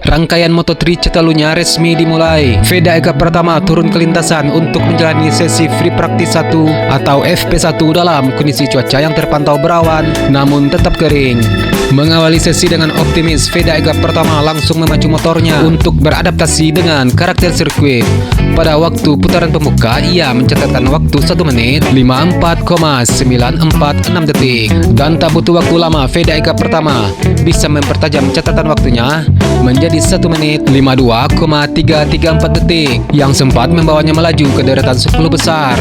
Rangkaian Moto3 Catalunya resmi dimulai. Veda Eka pertama turun ke lintasan untuk menjalani sesi free practice 1 atau FP1 dalam kondisi cuaca yang terpantau berawan namun tetap kering. Mengawali sesi dengan optimis, Veda Eka pertama langsung memacu motornya untuk beradaptasi dengan karakter sirkuit. Pada waktu putaran pembuka, ia mencatatkan waktu 1 menit 54,946 detik. Dan tak butuh waktu lama, Veda Eka pertama bisa mempertajam catatan waktunya menjadi 1 menit 52,334 detik yang sempat membawanya melaju ke deretan 10 besar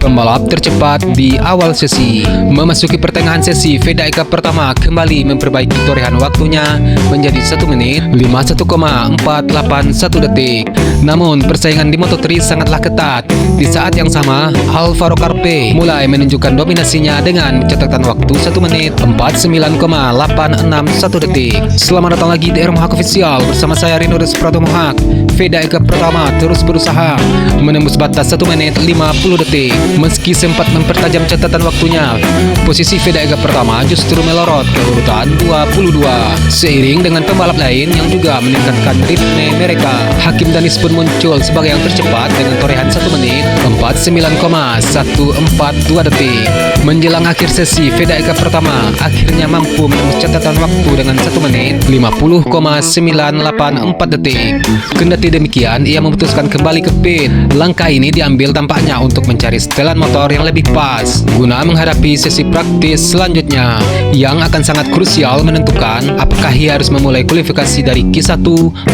pembalap tercepat di awal sesi. Memasuki pertengahan sesi, Veda Eka pertama kembali memperbaiki torehan waktunya menjadi 1 menit 51,481 detik. Namun persaingan di Moto3 sangatlah ketat. Di saat yang sama, Alvaro Carpe mulai menunjukkan dominasinya dengan catatan waktu 1 menit 49,861 detik. Selamat datang lagi di Mohak Official bersama saya Rino Desprato Mohak. Veda Eka pertama terus berusaha menembus batas 1 menit 50 detik. Meski sempat mempertajam catatan waktunya, posisi Veda Eka pertama justru melorot ke urutan 22. Seiring dengan pembalap lain yang juga meningkatkan ritme mereka, Hakim Danis pun muncul sebagai yang tercepat dengan torehan 1 menit 49,142 detik. Menjelang akhir sesi, Veda Eka pertama akhirnya mampu menembus catatan waktu dengan 1 menit 50,984 detik. Kendati demikian, ia memutuskan kembali ke pit. Langkah ini diambil tampaknya untuk mencari setelan motor yang lebih pas guna menghadapi sesi praktis selanjutnya yang akan sangat krusial menentukan apakah ia harus memulai kualifikasi dari Q1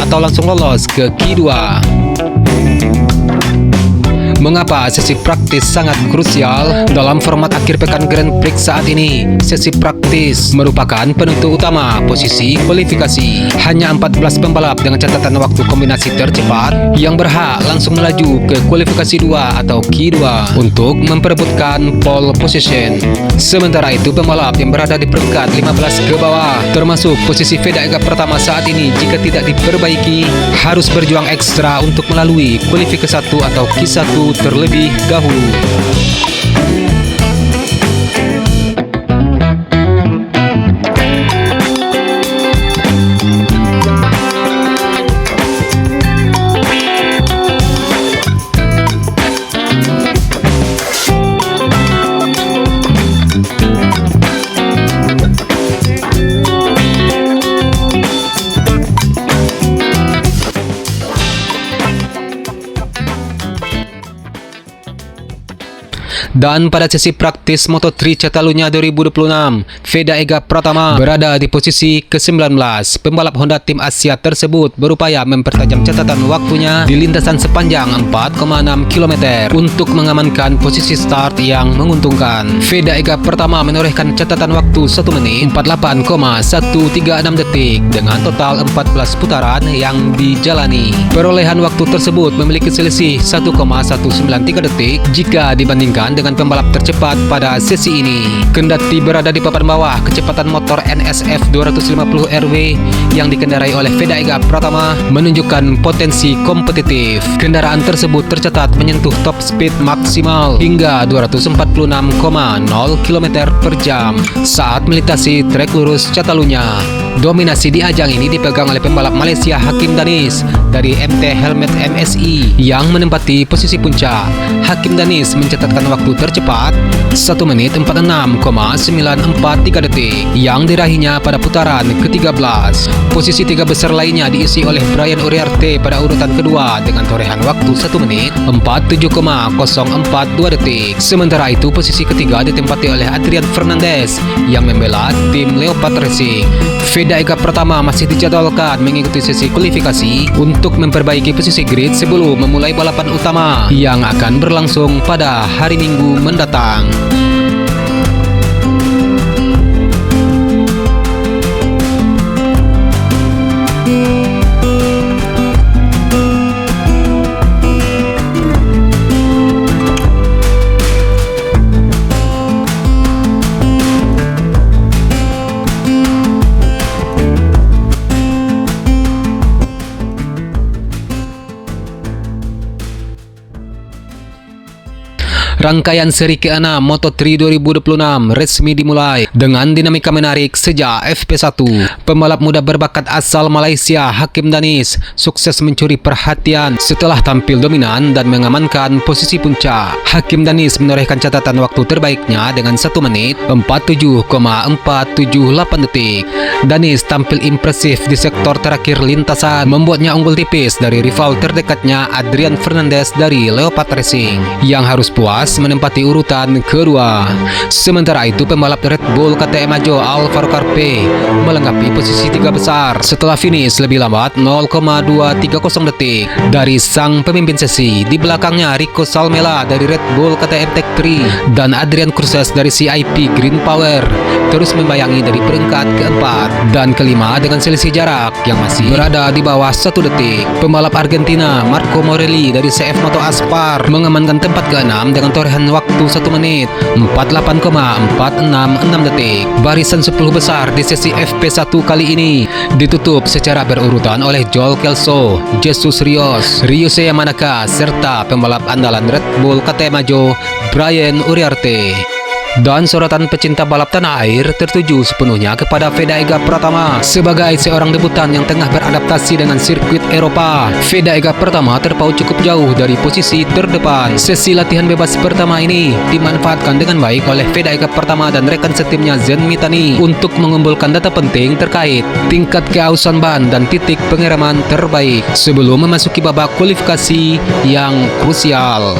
atau langsung lolos ke Q2. Mengapa sesi praktis sangat krusial? Dalam format akhir pekan Grand Prix saat ini, sesi praktis merupakan penentu utama posisi kualifikasi. Hanya 14 pembalap dengan catatan waktu kombinasi tercepat yang berhak langsung melaju ke kualifikasi 2 atau Q2 untuk memperebutkan pole position. Sementara itu, pembalap yang berada di peringkat 15 ke bawah, termasuk posisi Veda Eka pertama saat ini, jika tidak diperbaiki, harus berjuang ekstra untuk melalui kualifikasi 1 atau Q1 terlebih dahulu. Dan pada sesi praktis Moto3 Catalunya 2026, Veda Eka pertama berada di posisi ke-19. Pembalap Honda tim Asia tersebut berupaya mempertajam catatan waktunya di lintasan sepanjang 4,6 km untuk mengamankan posisi start yang menguntungkan. Veda Eka pertama menorehkan catatan waktu 1 menit 48,136 detik dengan total 14 putaran yang dijalani. Perolehan waktu tersebut memiliki selisih 1,193 detik jika dibandingkan dengan pembalap tercepat pada sesi ini. Kendati berada di papan bawah, kecepatan motor NSF 250 RW yang dikendarai oleh Veda Eka pertama menunjukkan potensi kompetitif. Kendaraan tersebut tercatat menyentuh top speed maksimal hingga 246,0 km per jam saat melintasi trek lurus Catalunya. Dominasi di ajang ini dipegang oleh pembalap Malaysia Hakim Danis dari MT Helmet MSI yang menempati posisi puncak. Hakim Danis mencatatkan waktu tercepat 1 menit 46,943 detik yang diraihnya pada putaran ke-13. Posisi 3 besar lainnya diisi oleh Brian Uriarte pada urutan kedua dengan torehan waktu 1 menit 47,042 detik. Sementara itu, posisi ketiga ditempati oleh Adrian Fernandez yang membela tim Leopard Racing. Veda Eka pertama masih dijadwalkan mengikuti sesi kualifikasi untuk memperbaiki posisi grid sebelum memulai balapan utama yang akan berlangsung pada hari Minggu mendatang. Rangkaian seri ke-6 Moto3 2026 resmi dimulai dengan dinamika menarik sejak FP1. Pembalap muda berbakat asal Malaysia Hakim Danis sukses mencuri perhatian setelah tampil dominan dan mengamankan posisi puncak. Hakim Danis menorehkan catatan waktu terbaiknya dengan 1 menit 47,478 detik. Danis tampil impresif di sektor terakhir lintasan, membuatnya unggul tipis dari rival terdekatnya Adrian Fernandez dari Leopard Racing yang harus puas menempati urutan kedua. Sementara itu pembalap Red Bull KTM Majo Alvaro Carpe melengkapi posisi 3 besar setelah finish lebih lambat 0,230 detik dari sang pemimpin sesi. Di belakangnya Rico Salmela dari Red Bull KTM Tech 3 dan Adrian Cruzes dari CIP Green Power terus membayangi dari peringkat keempat dan kelima dengan selisih jarak yang masih berada di bawah 1 detik. Pembalap Argentina Marco Morelli dari CF Moto Aspar mengamankan tempat ke-6 dengan torehan waktu 1 menit 48,466 detik. Barisan 10 besar di sesi FP1 kali ini ditutup secara berurutan oleh Joel Kelso, Jesus Rios, Ryusuke Yamanaka serta pembalap andalan Red Bull KTM Majo Brian Uriarte. Dan sorotan pecinta balap tanah air tertuju sepenuhnya kepada Veda Ega Pratama sebagai seorang debutan yang tengah beradaptasi dengan sirkuit Eropa. Veda Ega Pratama terpaut cukup jauh dari posisi terdepan. Sesi latihan bebas pertama ini dimanfaatkan dengan baik oleh Veda Ega Pratama dan rekan setimnya Zen Mitani untuk mengumpulkan data penting terkait tingkat keausan ban dan titik pengereman terbaik sebelum memasuki babak kualifikasi yang krusial.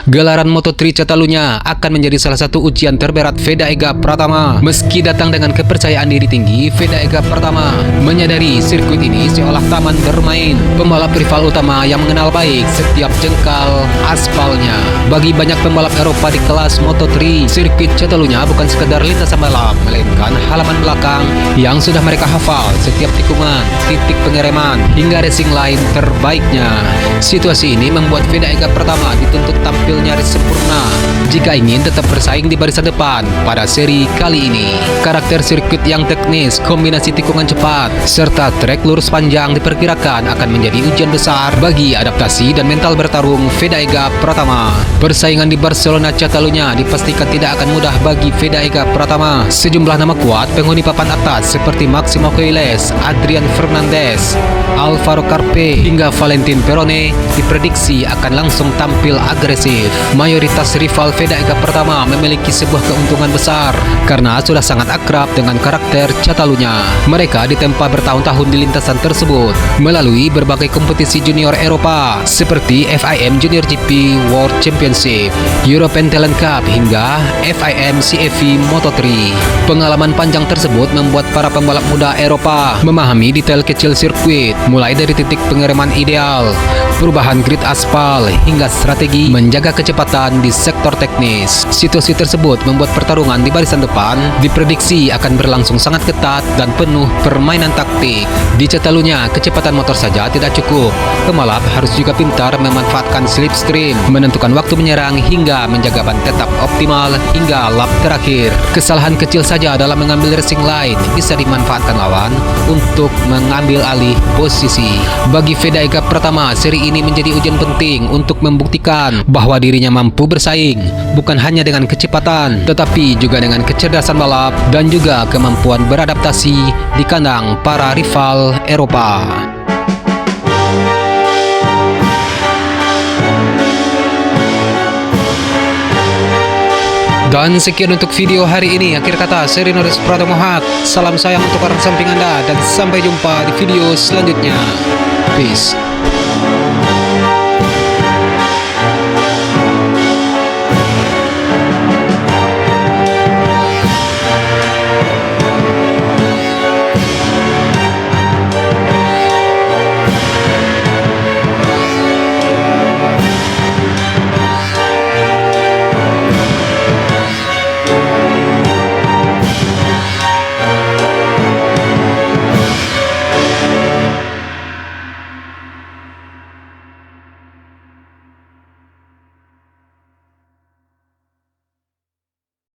Gelaran Moto3 Catalunya akan menjadi salah satu ujian terberat Veda Ega Pratama. Meski datang dengan kepercayaan diri tinggi, Veda Ega Pratama menyadari sirkuit ini seolah taman bermain. Pembalap rival utama yang mengenal baik setiap jengkal aspalnya. Bagi banyak pembalap Eropa di kelas Moto3, sirkuit Catalunya bukan sekedar lintasan balap, melainkan halaman belakang yang sudah mereka hafal setiap tikungan, titik pengereman, hingga racing line terbaiknya. Situasi ini membuat Veda Ega Pratama dituntut tampil nyaris sempurna jika ingin tetap bersaing di barisan depan pada seri kali ini. Karakter sirkuit yang teknis, kombinasi tikungan cepat, serta trek lurus panjang diperkirakan akan menjadi ujian besar bagi adaptasi dan mental bertarung Veda Ega Pratama. Persaingan di Barcelona Catalunya dipastikan tidak akan mudah bagi Veda Ega Pratama. Sejumlah nama kuat penghuni papan atas seperti Maximo Coiles, Adrian Fernandez, Alvaro Carpe hingga Valentin Perone diprediksi akan langsung tampil agresif. Mayoritas rival Veda Ega Pratama memiliki sebuah keuntungan besar karena sudah sangat akrab dengan karakter Catalunya. Mereka ditempa bertahun-tahun di lintasan tersebut melalui berbagai kompetisi junior Eropa seperti FIM Junior GP World Championship, European Talent Cup hingga FIM CEV Moto3. Pengalaman panjang tersebut membuat para pembalap muda Eropa memahami detail kecil sirkuit, mulai dari titik pengereman ideal, perubahan grid aspal hingga strategi menjaga kecepatan di sektor teknis. Situasi tersebut membuat pertarungan di barisan depan diprediksi akan berlangsung sangat ketat dan penuh permainan taktik. Di Catalunya, kecepatan motor saja tidak cukup. Pembalap harus juga pintar memanfaatkan slipstream, menentukan waktu menyerang hingga menjaga ban tetap optimal hingga lap terakhir. Kesalahan kecil saja dalam mengambil racing line bisa dimanfaatkan lawan untuk mengambil alih posisi. Bagi Veda Ega Pratama, seri ini menjadi ujian penting untuk membuktikan bahwa dirinya mampu bersaing bukan hanya dengan kecepatan tetapi juga dengan kecerdasan balap dan juga kemampuan beradaptasi di kandang para rival Eropa. Dan sekian untuk video hari ini. Akhir kata, saya Rinodes Pratomohat. Salam sayang untuk orang samping Anda dan sampai jumpa di video selanjutnya. Peace.